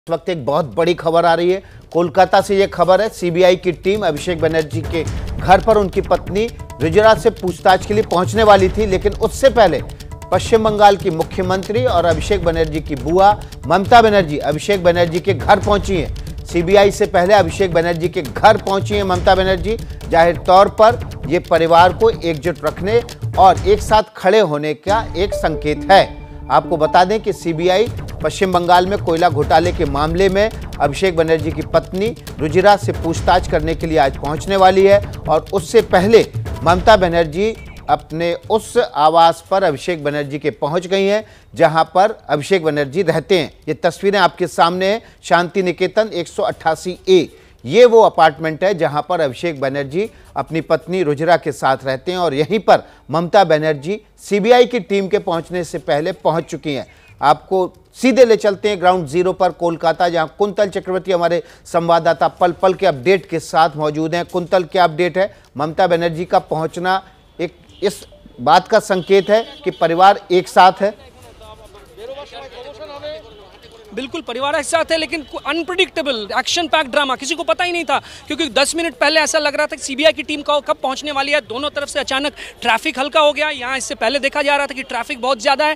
इस वक्त एक बहुत बड़ी खबर आ रही है। कोलकाता से यह खबर है, सीबीआई की टीम अभिषेक बनर्जी के घर पर उनकी पत्नी रुजिरा से पूछताछ के लिए पहुंचने वाली थी, लेकिन उससे पहले पश्चिम बंगाल की मुख्यमंत्री और अभिषेक बनर्जी की बुआ ममता बनर्जी अभिषेक बनर्जी के घर पहुंची हैं। सीबीआई से पहले अभिषेक बनर्जी के घर पहुंची हैं ममता बनर्जी। जाहिर तौर पर यह परिवार को एकजुट रखने और एक साथ खड़े होने का एक संकेत है। आपको बता दें कि सीबीआई पश्चिम बंगाल में कोयला घोटाले के मामले में अभिषेक बनर्जी की पत्नी रुजिरा से पूछताछ करने के लिए आज पहुंचने वाली है और उससे पहले ममता बनर्जी अपने उस आवास पर अभिषेक बनर्जी के पहुंच गई हैं जहां पर अभिषेक बनर्जी रहते हैं। ये तस्वीरें आपके सामने हैं। शांति निकेतन 188A ये वो अपार्टमेंट है जहां पर अभिषेक बनर्जी अपनी पत्नी रुजिरा के साथ रहते हैं और यहीं पर ममता बनर्जी सीबीआई की टीम के पहुंचने से पहले पहुंच चुकी हैं। आपको सीधे ले चलते हैं ग्राउंड जीरो पर कोलकाता, जहां कुंतल चक्रवर्ती हमारे संवाददाता पल पल के अपडेट के साथ मौजूद हैं। कुंतल, क्या अपडेट है? ममता बनर्जी का पहुंचना एक इस बात का संकेत है कि परिवार एक साथ है। बिल्कुल परिवार एक साथ है, लेकिन अनप्रेडिक्टेबल एक्शन पैक ड्रामा, किसी को पता ही नहीं था, क्योंकि 10 मिनट पहले ऐसा लग रहा था कि सीबीआई की टीम कब पहुंचने वाली है। दोनों तरफ से अचानक ट्रैफिक हल्का हो गया। यहाँ इससे पहले देखा जा रहा था कि ट्रैफिक बहुत ज़्यादा है।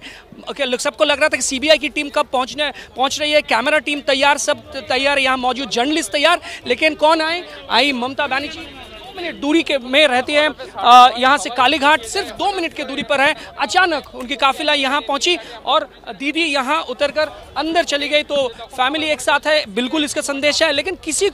सबको लग रहा था कि सीबीआई की टीम कब पहुंच रही है। कैमरा टीम तैयार, सब तैयार, यहाँ मौजूद जर्नलिस्ट तैयार, लेकिन कौन आई ममता बनर्जी। मिनट दूरी के में रहती है यहाँ से कालीघाट, सिर्फ 2 मिनट की दूरी पर है। अचानक उनकी काफिला यहाँ पहुंची और दीदी यहाँ उतरकर अंदर चली गई। तो फैमिली एक साथ है, बिल्कुल इसका संदेश है, लेकिन किसी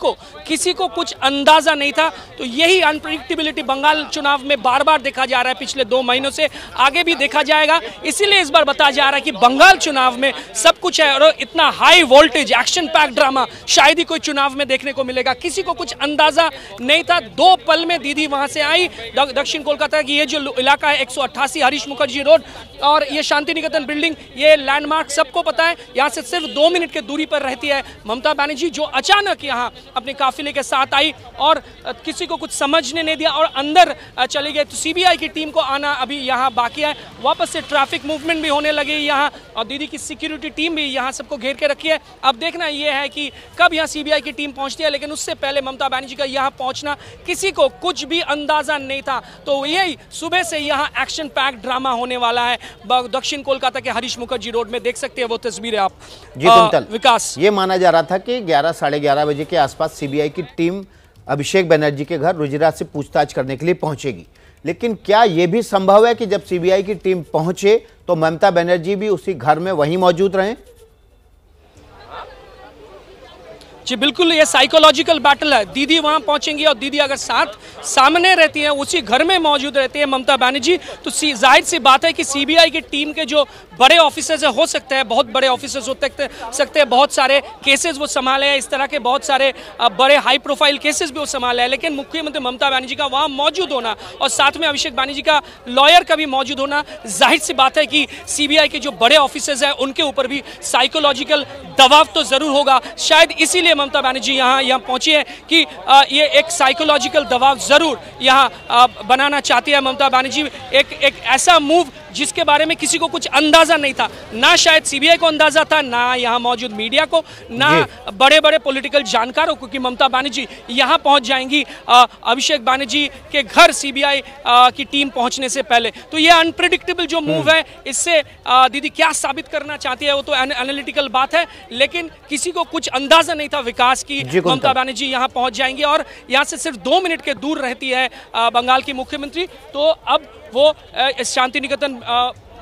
को कुछ अंदाजा नहीं था। तो यही अनप्रेडिक्टेबिलिटी बंगाल चुनाव में बार बार देखा जा रहा है पिछले 2 महीनों से, आगे भी देखा जाएगा। इसीलिए इस बार बताया जा रहा है कि बंगाल चुनाव में सब कुछ है और इतना high voltage action pack drama शायद ही कोई चुनाव में देखने को मिलेगा। किसी को कुछ अंदाजा नहीं था। 2 पल में दीदी वहां से आई। दक्षिण कोलकाता की ये जो इलाका है 188 हरीश मुखर्जी रोड और ये शांति निकेतन बिल्डिंग, ये लैंडमार्क सबको पता है। यहाँ से सिर्फ 2 मिनट की दूरी पर रहती है ममता बनर्जी, जो अचानक यहाँ अपने काफिले के साथ आई और किसी को कुछ समझने नहीं दिया और अंदर चली गई। तो सीबीआई की टीम को आना अभी यहाँ बाकी है। वापस से ट्रैफिक मूवमेंट भी होने लगी यहाँ और दीदी की सिक्योरिटी टीम भी यहाँ सबको घेर के रखी है। अब देखना ये है कि कब यहाँ सीबीआई की टीम पहुँचती है, लेकिन उससे पहले ममता बनर्जी का यहाँ पहुँचना किसी को कुछ भी अंदाजा नहीं था। तो यही सुबह से यहाँ एक्शन पैक ड्रामा होने वाला है दक्षिण कोलकाता के हरीश मुखर्जी रोड में। देख सकते हैं वो तस्वीरें आप। जी कुंतल, विकास, ये माना जा रहा था कि 11 साढ़े 11 बजे के आसपास सीबीआई की टीम अभिषेक बनर्जी के घर रुजिरा से पूछताछ करने के लिए पहुंचेगी, लेकिन क्या यह भी संभव है कि जब सीबीआई की टीम पहुंचे तो ममता बनर्जी भी उसी घर में वहीं मौजूद रहें? जी बिल्कुल, ये साइकोलॉजिकल बैटल है। दीदी वहां पहुंचेंगी और दीदी अगर सामने रहती है, उसी घर में मौजूद रहती है ममता बनर्जी, तो जाहिर सी बात है कि सीबीआई की टीम के जो बड़े ऑफिसर्स हो सकते हैं, बहुत बड़े ऑफिसर्स हो सकते हैं, बहुत सारे केसेस वो संभाले हैं, इस तरह के बहुत सारे बड़े हाई प्रोफाइल केसेस भी वो संभाले हैं, लेकिन मुख्यमंत्री ममता बनर्जी का वहाँ मौजूद होना और साथ में अभिषेक बनर्जी का लॉयर का भी मौजूद होना, जाहिर सी बात है कि सीबीआई के जो बड़े ऑफिसर्स हैं उनके ऊपर भी साइकोलॉजिकल दबाव तो जरूर होगा। शायद इसीलिए ममता बनर्जी यहाँ पहुंची है कि ये एक साइकोलॉजिकल दबाव जरूर यहाँ बनाना चाहती है ममता बनर्जी। एक ऐसा मूव जिसके बारे में किसी को कुछ अंदाजा नहीं था, ना शायद सीबीआई को अंदाजा था, ना यहाँ मौजूद मीडिया को, ना बड़े बड़े पॉलिटिकल जानकारों को, कि ममता बनर्जी यहाँ पहुँच जाएंगी अभिषेक बनर्जी के घर सीबीआई की टीम पहुँचने से पहले। तो ये अनप्रेडिक्टेबल जो मूव है, इससे दीदी क्या साबित करना चाहती है वो तो एनालिटिकल बात है, लेकिन किसी को कुछ अंदाजा नहीं था विकास की ममता बनर्जी यहाँ पहुँच जाएंगी और यहाँ से सिर्फ 2 मिनट के दूर रहती है बंगाल की मुख्यमंत्री। तो अब वो शांति निकेतन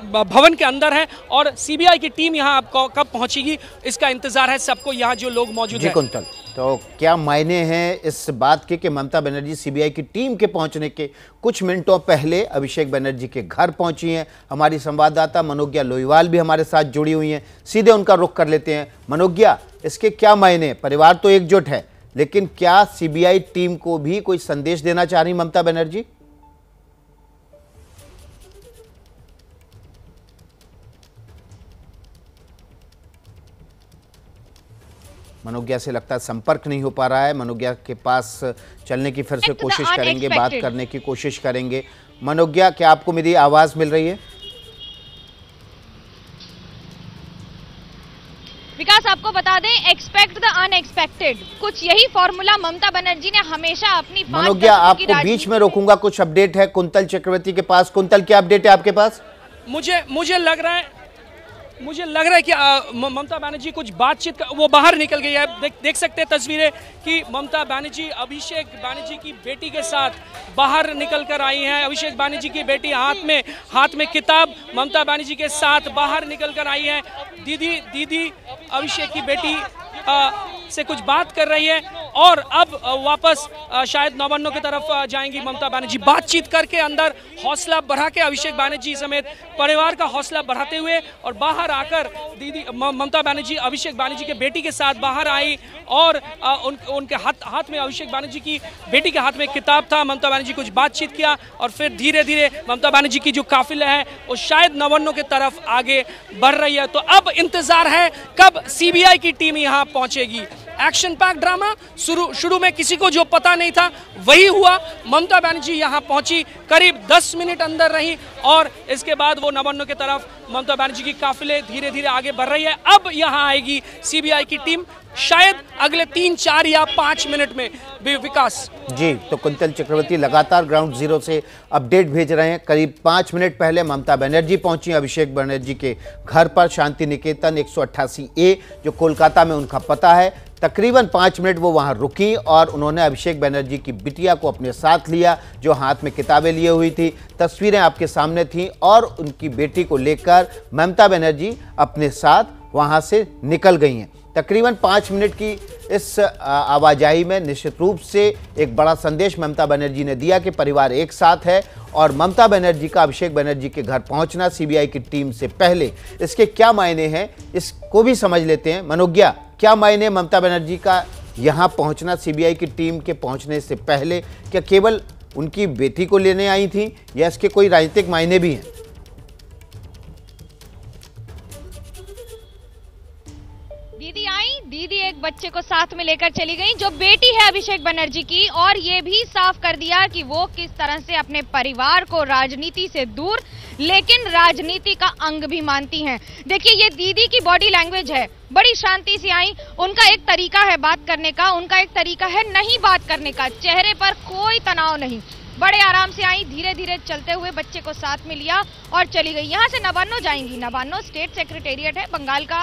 भवन के अंदर है और सीबीआई की टीम यहाँ कब पहुंचेगी इसका इंतजार है सबको, यहाँ जो लोग मौजूद हैं। कुंतल, तो क्या मायने हैं इस बात के कि ममता बनर्जी सीबीआई की टीम के पहुंचने के कुछ मिनटों पहले अभिषेक बनर्जी के घर पहुंची हैं? हमारी संवाददाता मनोज्ञा लोहिवाल भी हमारे साथ जुड़ी हुई हैं, सीधे उनका रुख कर लेते हैं। मनोज्ञा, इसके क्या मायने? परिवार तो एकजुट है, लेकिन क्या सीबीआई टीम को भी कोई संदेश देना चाह रही ममता बनर्जी? मनोज्ञा से लगता है संपर्क नहीं हो पा रहा है। मनोज्ञा के पास चलने की फिर से कोशिश करेंगे, बात करने की कोशिश करेंगे। मनोज्ञा, क्या आपको मेरी आवाज मिल रही है? विकास, आपको बता दें एक्सपेक्ट एक्सपेक्ट द अनएक्सपेक्टेड, कुछ यही फॉर्मूला ममता बनर्जी ने हमेशा अपनी मनोज्ञा, आपको बीच में रोकूंगा, कुछ अपडेट है कुंतल चक्रवर्ती के पास। कुंतल, क्या अपडेट है आपके पास? मुझे लग रहा है कि ममता बनर्जी कुछ बातचीत वो बाहर निकल गई है। देख सकते हैं तस्वीरें कि ममता बनर्जी अभिषेक बनर्जी की बेटी के साथ बाहर निकल कर आई हैं। अभिषेक बनर्जी की बेटी हाथ में किताब ममता बनर्जी के साथ बाहर निकल कर आई है। दीदी अभिषेक की बेटी से कुछ बात कर रही है और अब वापस शायद नवान्नों की तरफ जाएंगी ममता बनर्जी। बातचीत करके अंदर हौसला बढ़ा के अभिषेक बनर्जी समेत परिवार का हौसला बढ़ाते हुए और बाहर आकर दीदी ममता बनर्जी अभिषेक बनर्जी के बेटी के साथ बाहर आई और उनके हाथ में अभिषेक बनर्जी की बेटी के हाथ में किताब था। ममता बनर्जी कुछ बातचीत किया और फिर धीरे धीरे ममता बनर्जी की जो काफिला है वो शायद नवान्नों की तरफ आगे बढ़ रही है। तो अब इंतजार है कब सीबीआई की टीम यहाँ पहुंचेगी। एक्शन पैक ड्रामा शुरू में किसी को जो पता नहीं था वही हुआ। ममता बनर्जी यहां पहुंची, करीब 10 मिनट अंदर रही और इसके बाद वो नवान्नों की तरफ ममता बनर्जी की काफिले धीरे धीरे आगे बढ़ रही है। अब यहां आएगी सीबीआई की टीम शायद अगले 3, 4 या 5 मिनट में। विकास जी, तो कुंतल चक्रवर्ती लगातार ग्राउंड जीरो से अपडेट भेज रहे हैं। करीब 5 मिनट पहले ममता बनर्जी पहुंची अभिषेक बनर्जी के घर पर, शांति निकेतन 188A, जो कोलकाता में उनका पता है। तकरीबन 5 मिनट वो वहां रुकी और उन्होंने अभिषेक बनर्जी की बिटिया को अपने साथ लिया, जो हाथ में किताबें लिए हुई थी। तस्वीरें आपके सामने थी और उनकी बेटी को लेकर ममता बनर्जी अपने साथ वहां से निकल गई हैं। तकरीबन 5 मिनट की इस आवाजाही में निश्चित रूप से एक बड़ा संदेश ममता बनर्जी ने दिया कि परिवार एक साथ है और ममता बनर्जी का अभिषेक बनर्जी के घर पहुंचना सीबीआई की टीम से पहले, इसके क्या मायने हैं इसको भी समझ लेते हैं। मनोज्ञा, क्या मायने ममता बनर्जी का यहां पहुंचना सीबीआई की टीम के पहुंचने से पहले? क्या केवल उनकी बेटी को लेने आई थी या इसके कोई राजनीतिक मायने भी हैं? दीदी एक बच्चे को साथ में लेकर चली गई जो बेटी है अभिषेक बनर्जी की, और ये भी साफ कर दिया कि वो किस तरह से अपने परिवार को राजनीति से दूर लेकिन राजनीति का अंग भी मानती हैं। देखिए, ये दीदी की बॉडी लैंग्वेज है, बड़ी शांति से आई। उनका एक तरीका है बात करने का, उनका एक तरीका है नहीं बात करने का, चेहरे पर कोई तनाव नहीं, बड़े आराम से आई, धीरे धीरे चलते हुए बच्चे को साथ में लिया और चली गई। यहाँ से नवान्नो जाएंगी। नवान्नो स्टेट सेक्रेटेरिएट है, बंगाल का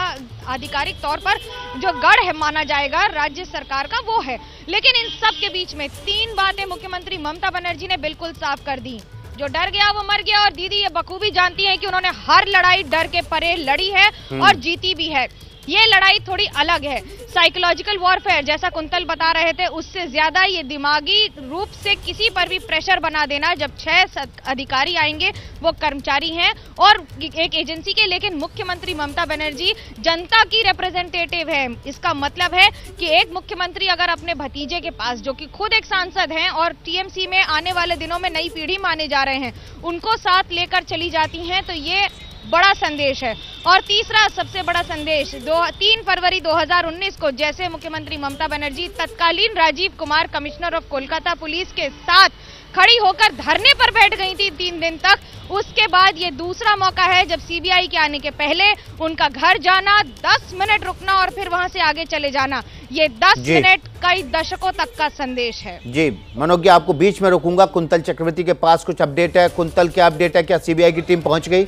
आधिकारिक तौर पर जो गढ़ है माना जाएगा राज्य सरकार का, वो है। लेकिन इन सब के बीच में 3 बातें मुख्यमंत्री ममता बनर्जी ने बिल्कुल साफ कर दी। जो डर गया वो मर गया, और दीदी ये बखूबी जानती है कि उन्होंने हर लड़ाई डर के परे लड़ी है और जीती भी है। ये लड़ाई थोड़ी अलग है, साइकोलॉजिकल वॉरफेयर, जैसा कुंतल बता रहे थे, उससे ज्यादा ये दिमागी रूप से किसी पर भी प्रेशर बना देना। जब 6 अधिकारी आएंगे, वो कर्मचारी हैं और एक एजेंसी के, लेकिन मुख्यमंत्री ममता बनर्जी जनता की रिप्रेजेंटेटिव है। इसका मतलब है कि एक मुख्यमंत्री अगर अपने भतीजे के पास, जो कि खुद एक सांसद हैं और टीएमसी में आने वाले दिनों में नई पीढ़ी माने जा रहे हैं, उनको साथ लेकर चली जाती हैं, तो ये बड़ा संदेश है। और तीसरा सबसे बड़ा संदेश, 3 फरवरी 2019 को जैसे मुख्यमंत्री ममता बनर्जी तत्कालीन Rajeev Kumar commissioner of Kolkata police के साथ खड़ी होकर धरने पर बैठ गई थी 3 दिन तक, उसके बाद ये दूसरा मौका है जब सीबीआई के आने के पहले उनका घर जाना, 10 मिनट रुकना और फिर वहां से आगे चले जाना। ये 10 मिनट कई दशकों तक का संदेश है। जी मनोज्ञा, आपको बीच में रोकूंगा। कुंतल चक्रवर्ती के पास कुछ अपडेट है। कुंतल, क्या अपडेट है? क्या सीबीआई की टीम पहुंच गई?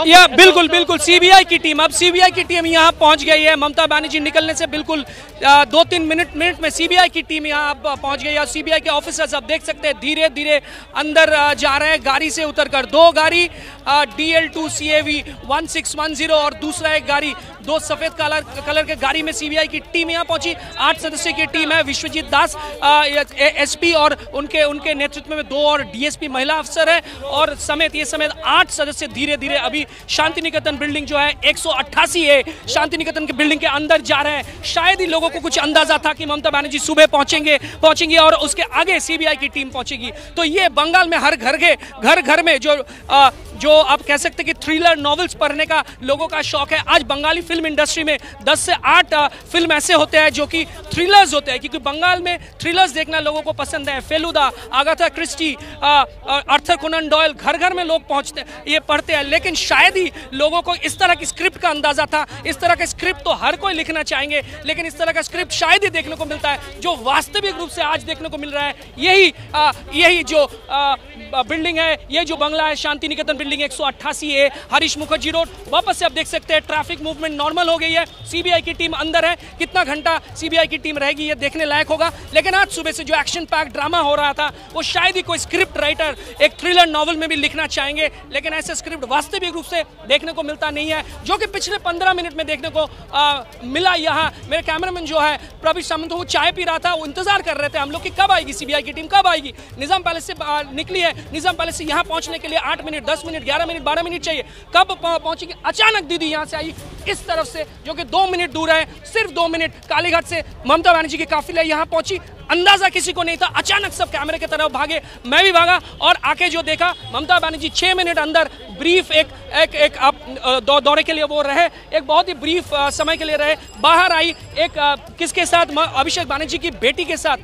या बिल्कुल सीबीआई की टीम, अब सीबीआई की टीम यहाँ पहुँच गई है। ममता बनर्जी निकलने से बिल्कुल 2-3 मिनट में सीबीआई की टीम यहाँ पहुँच गई है। और सीबीआई के ऑफिसर्स अब देख सकते हैं धीरे धीरे अंदर जा रहे हैं, गाड़ी से उतरकर। 2 गाड़ी DL2 CAV 1610 और दूसरा एक गाड़ी, 2 सफेद कलर के गाड़ी में सीबीआई की टीम यहाँ पहुंची। 8 सदस्य की टीम है। विश्वजीत दास SP और उनके नेतृत्व में 2 और DSP महिला अफसर है और ये समेत 8 सदस्य धीरे धीरे अभी शांति निकेतन बिल्डिंग जो है 188A शांति निकेतन की बिल्डिंग के अंदर जा रहे हैं। शायद ही लोगों को कुछ अंदाजा था कि ममता बनर्जी सुबह पहुंचेंगे और उसके आगे सीबीआई की टीम पहुंचेगी। तो ये बंगाल में हर घर में जो आप कह सकते हैं कि थ्रिलर नॉवेल्स पढ़ने का लोगों का शौक है। आज बंगाली फिल्म इंडस्ट्री में 10 से 8 फिल्म ऐसे होते हैं जो कि थ्रिलर्स होते हैं, क्योंकि बंगाल में थ्रिलर्स देखना लोगों को पसंद है। Feluda, Agatha Christie, Arthur Conan Doyle, घर घर में लोग पहुंचते ये पढ़ते हैं, लेकिन शायद ही लोगों को इस तरह की स्क्रिप्ट का अंदाजा था। इस तरह का स्क्रिप्ट तो हर कोई लिखना चाहेंगे, लेकिन इस तरह का स्क्रिप्ट शायद ही देखने को मिलता है जो वास्तविक रूप से आज देखने को मिल रहा है। यही जो बिल्डिंग है, ये जो बंगला है, Shanti Niketan building 188A, Harish Mukherjee road, वापस से आप देख सकते हैं ट्रैफिक मूवमेंट नॉर्मल हो गई है। सीबीआई की टीम अंदर है, कितना घंटा सीबीआई की टीम रहेगी ये देखने लायक होगा। लेकिन आज सुबह से जो एक्शन पैक ड्रामा हो रहा था वो शायद ही कोई स्क्रिप्ट राइटर एक थ्रिलर नॉवल में भी लिखना चाहेंगे, लेकिन ऐसा स्क्रिप्ट वास्तविक रूप से देखने को मिलता नहीं है, जो कि पिछले 15 मिनट में देखने को मिला। यहाँ मेरे कैमरामैन जो है प्रवीण सामंत, वो चाय पी रहा था, वो इंतजार कर रहे थे हम लोग कि कब आएगी सीबीआई की टीम, कब आएगी। निजाम पैलेस से निकली है, निजाम पैलेस से यहाँ पहुंचने के लिए 8 मिनट, 10 मिनट, 11 मिनट, 12 मिनट चाहिए, कब पहुंचेगी। अचानक दीदी यहाँ से आई इस तरफ से, जो कि 2 मिनट दूर है, सिर्फ 2 मिनट। कालीघाट से ममता बनर्जी की काफिला यहाँ पहुंची, अंदाजा किसी को नहीं था। अचानक सब कैमरे की तरफ भागे, मैं भी भागा और आके जो देखा, ममता बनर्जी 6 मिनट अंदर ब्रीफ एक दौरे के लिए वो रहे, एक बहुत ही ब्रीफ समय के लिए रहे। बाहर आई एक किसके साथ, अभिषेक बनर्जी की बेटी के साथ,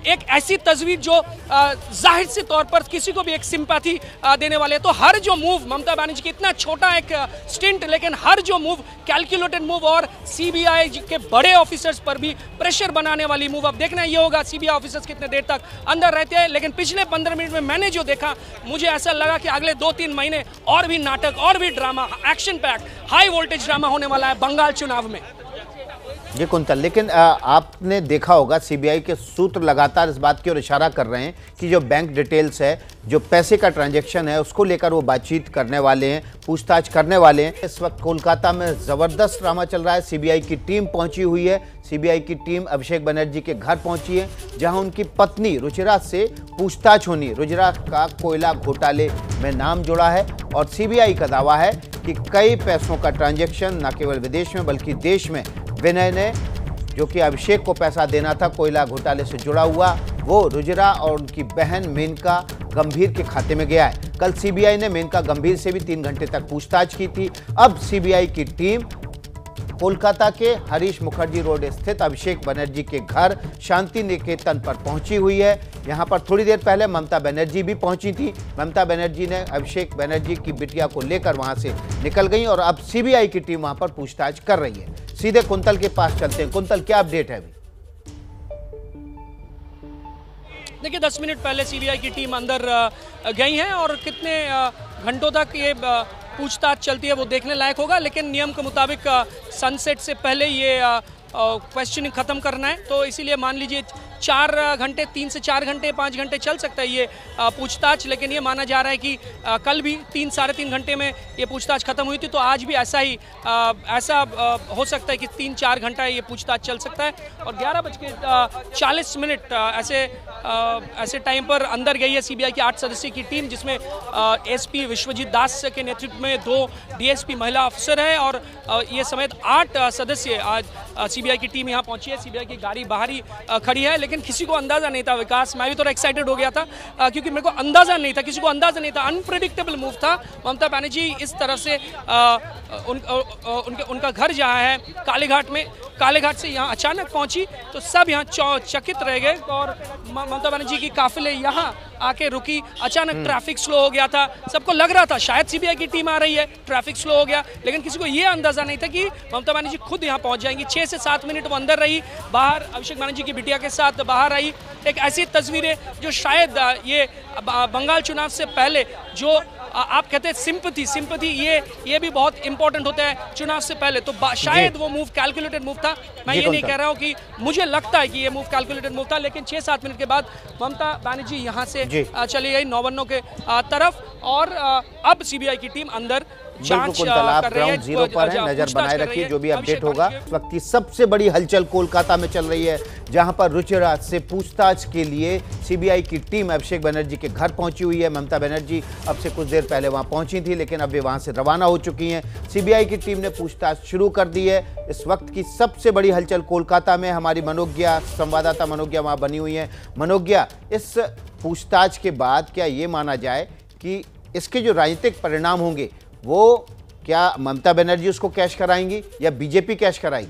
एक ऐसी तस्वीर जो जाहिर से तौर पर किसी को भी एक सिंपैथी देने वाले है। तो हर जो मूव ममता बनर्जी की, इतना छोटा एक स्टिंट, लेकिन हर जो मूव कैलकुलेटेड मूव और सीबीआई के बड़े ऑफिसर्स पर भी प्रेशर बनाने वाली मूव। अब देखना ये होगा सीबीआई ऑफिसर्स कितने देर तक अंदर रहते हैं, लेकिन पिछले 15 मिनट में मैंने जो देखा, मुझे ऐसा लगा कि अगले 2-3 महीने और भी नाटक और भी drama, action pack, high voltage drama होने वाला है बंगाल चुनाव में। जी कुंतल, लेकिन आपने देखा होगा सीबीआई के सूत्र लगातार इस बात की ओर इशारा कर रहे हैं कि जो बैंक डिटेल्स है, जो पैसे का ट्रांजैक्शन है, उसको लेकर वो बातचीत करने वाले हैं, पूछताछ करने वाले हैं। इस वक्त कोलकाता में ज़बरदस्त ड्रामा चल रहा है। सीबीआई की टीम पहुंची हुई है। सीबीआई की टीम अभिषेक बनर्जी के घर पहुंची है, जहां उनकी पत्नी रुचिरा से पूछताछ होनी। रुचिरा का कोयला घोटाले में नाम जुड़ा है और सीबीआई का दावा है कि कई पैसों का ट्रांजैक्शन न केवल विदेश में बल्कि देश में विनय ने, जो कि अभिषेक को पैसा देना था कोयला घोटाले से जुड़ा हुआ, वो रुचिरा और उनकी बहन मेनका गंभीर के खाते में गया है। कल सीबीआई ने मेनका गंभीर से भी 3 घंटे तक पूछताछ की थी। अब सीबीआई की टीम कोलकाता के हरीश मुखर्जी रोड स्थित अभिषेक बनर्जी के घर शांति निकेतन पर पहुंची हुई है। यहां पर थोड़ी देर पहले ममता बनर्जी भी पहुंची थी। ममता बनर्जी ने अभिषेक बनर्जी की बिटिया को लेकर वहां से निकल गई और अब सीबीआई की टीम वहां पर पूछताछ कर रही है। सीधे कुंतल के पास चलते हैं। कुंतल, क्या अपडेट है अभी? देखिए, 10 मिनट पहले सीबीआई की टीम अंदर गई है और कितने घंटों तक ये पूछताछ चलती है वो देखने लायक होगा, लेकिन नियम के मुताबिक सनसेट से पहले ये क्वेश्चनिंग खत्म करना है, तो इसीलिए मान लीजिए 4 घंटे, 3 से 4 घंटे, 5 घंटे चल सकता है ये पूछताछ। लेकिन ये माना जा रहा है कि कल भी 3 साढ़े 3 घंटे में ये पूछताछ खत्म हुई थी, तो आज भी ऐसा हो सकता है कि 3-4 घंटा ये पूछताछ चल सकता है। और 11:40 ऐसे टाइम पर अंदर गई है सीबीआई की 8 सदस्यीय की टीम, जिसमें एसपी विश्वजीत दास के नेतृत्व में 2 डीएसपी महिला अफसर है और ये समेत 8 सदस्य आज सीबीआई की टीम यहाँ पहुंची है। सीबीआई की गाड़ी बाहर ही खड़ी है, लेकिन किसी को अंदाजा नहीं था। विकास, मैं भी थोड़ा एक्साइटेड हो गया था क्योंकि मेरे को अंदाजा नहीं था, किसी को अंदाजा नहीं था। अनप्रेडिक्टेबल मूव था। ममता बनर्जी इस तरफ से उनका घर जहाँ है कालीघाट में, कालीघाट से यहाँ अचानक पहुंची तो सब यहाँ चकित रह गए और ममता बनर्जी की काफिले यहाँ आके रुकी। अचानक ट्रैफिक स्लो हो गया था, सबको लग रहा था शायद सीबीआई की टीम आ रही है, ट्रैफिक स्लो हो गया, लेकिन किसी को ये अंदाजा नहीं था कि ममता बनर्जी खुद यहाँ पहुंच जाएंगी। 6 से 7 मिनट वो अंदर रही, बाहर अभिषेक बनर्जी की बिटिया के साथ बाहर आई। एक ऐसी तस्वीर है जो शायद ये बंगाल चुनाव से पहले जो आप कहते हैं सिंपैथी, ये भी बहुत इंपॉर्टेंट होता है चुनाव से पहले, तो शायद वो मूव कैलकुलेटेड मूव था। मैं ये नहीं कह रहा हूँ कि मुझे लगता है कि ये मूव कैलकुलेटेड मूव था, लेकिन 6-7 मिनट के बाद ममता बनर्जी यहाँ से चली गई नौवन्नों के तरफ और अब सीबीआई की टीम अंदर जांच कर रही है। ग्राउंड जीरो पर है, नजर बनाए रखिए, जो भी अपडेट होगा। इस वक्त की सबसे बड़ी हलचल कोलकाता में चल रही है, जहां पर रुचिरा से पूछताछ के लिए सीबीआई की टीम अभिषेक बनर्जी के घर पहुंची हुई है। ममता बनर्जी अब से कुछ देर पहले वहां पहुंची थी, लेकिन अब वे वहां से रवाना हो चुकी हैं। सीबीआई की टीम ने पूछताछ शुरू कर दी है। इस वक्त की सबसे बड़ी हलचल कोलकाता में। हमारी मनोज्ञा संवाददाता मनोज्ञा वहां बनी हुई है। मनोज्ञा, इस पूछताछ के बाद क्या ये माना जाए कि इसके जो राजनीतिक परिणाम होंगे वो क्या ममता बनर्जी उसको कैश कराएंगी या बीजेपी कैश कराएगी?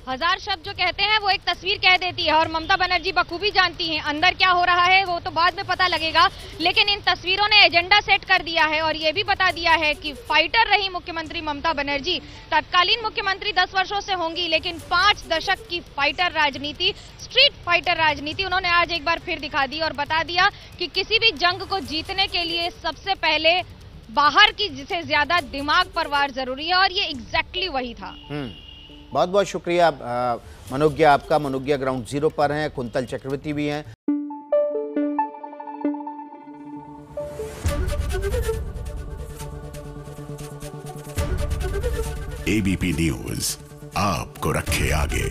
हजार शब्द जो कहते हैं वो एक तस्वीर कह देती है और ममता बनर्जी बखूबी जानती हैं अंदर क्या हो रहा है वो तो बाद में पता लगेगा, लेकिन इन तस्वीरों ने एजेंडा सेट कर दिया है और ये भी बता दिया है कि फाइटर रही मुख्यमंत्री ममता बनर्जी। तत्कालीन मुख्यमंत्री 10 वर्षों से होंगी, लेकिन 5 दशक की फाइटर राजनीति, स्ट्रीट फाइटर राजनीति उन्होंने आज एक बार फिर दिखा दी और बता दिया कि किसी भी जंग को जीतने के लिए सबसे पहले बाहर की से ज्यादा दिमाग पर वार जरूरी है और ये एग्जैक्टली वही था। बहुत बहुत शुक्रिया मनोज्ञा आपका। मनोज्ञा ग्राउंड जीरो पर हैं, कुंतल चक्रवर्ती भी हैं। एबीपी न्यूज आपको रखे आगे।